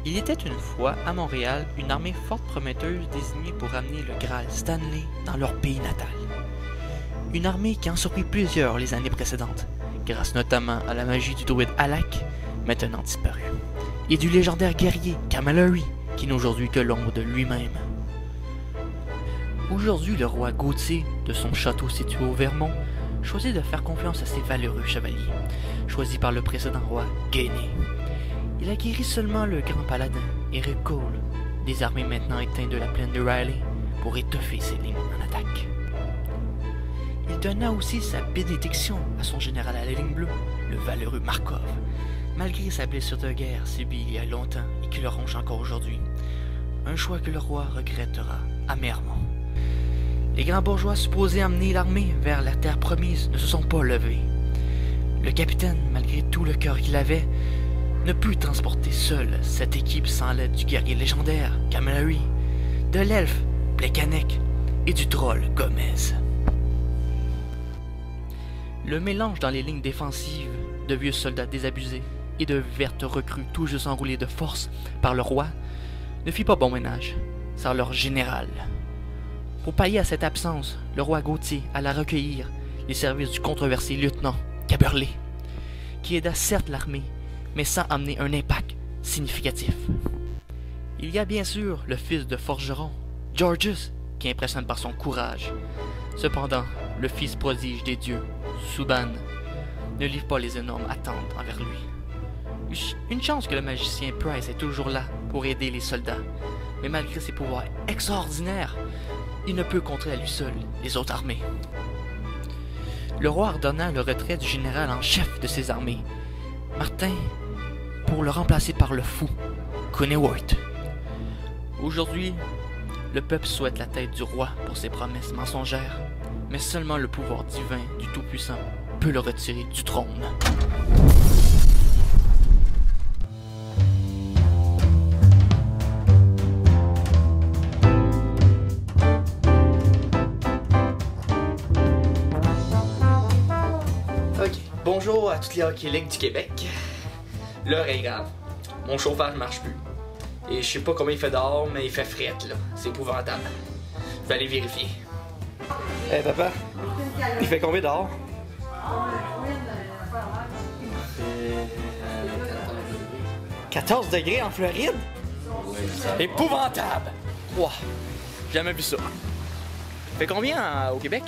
Il était une fois, à Montréal, une armée forte prometteuse désignée pour ramener le Graal Stanley dans leur pays natal. Une armée qui en surprit plusieurs les années précédentes, grâce notamment à la magie du druide Alak, maintenant disparu, et du légendaire guerrier Kamalari, qui n'est aujourd'hui que l'ombre de lui-même. Aujourd'hui, le roi Gauthier, de son château situé au Vermont, choisit de faire confiance à ses valeureux chevaliers, choisis par le précédent roi Gainé. Il a guéri seulement le grand paladin Eric Cole, désarmé maintenant éteint de la plaine de Riley, pour étoffer ses lignes en attaque. Il donna aussi sa bénédiction à son général à la ligne bleue, le valeureux Markov, malgré sa blessure de guerre subie il y a longtemps et qui le ronge encore aujourd'hui, un choix que le roi regrettera amèrement. Les grands bourgeois supposés amener l'armée vers la terre promise ne se sont pas levés. Le capitaine, malgré tout le cœur qu'il avait, ne put transporter seul cette équipe sans l'aide du guerrier légendaire Kamalari, de l'elfe Plekanec et du troll Gomez. Le mélange dans les lignes défensives de vieux soldats désabusés et de vertes recrues tout juste enroulées de force par le roi ne fit pas bon ménage, sans leur général. Pour pallier à cette absence, le roi Gauthier alla recueillir les services du controversé lieutenant Caberlet, qui aida certes l'armée, mais sans amener un impact significatif. Il y a bien sûr le fils de forgeron, Georges, qui impressionne par son courage. Cependant, le fils prodige des dieux, Subban, ne livre pas les énormes attentes envers lui. Une chance que le magicien Price est toujours là pour aider les soldats, mais malgré ses pouvoirs extraordinaires, il ne peut contrer à lui seul les autres armées. Le roi ordonna le retrait du général en chef de ses armées, Martin, pour le remplacer par le fou, Cunewort. Aujourd'hui, le peuple souhaite la tête du roi pour ses promesses mensongères, mais seulement le pouvoir divin du Tout-Puissant peut le retirer du trône. Ok, bonjour à toutes les Hockey League du Québec. L'heure est grave, mon chauffage marche plus. Et je sais pas combien il fait dehors, mais il fait frette là, c'est épouvantable. Je vais aller vérifier. Hey papa, il fait combien dehors? 14 degrés en Floride? Épouvantable! Wow, jamais vu ça. Fait combien au Québec?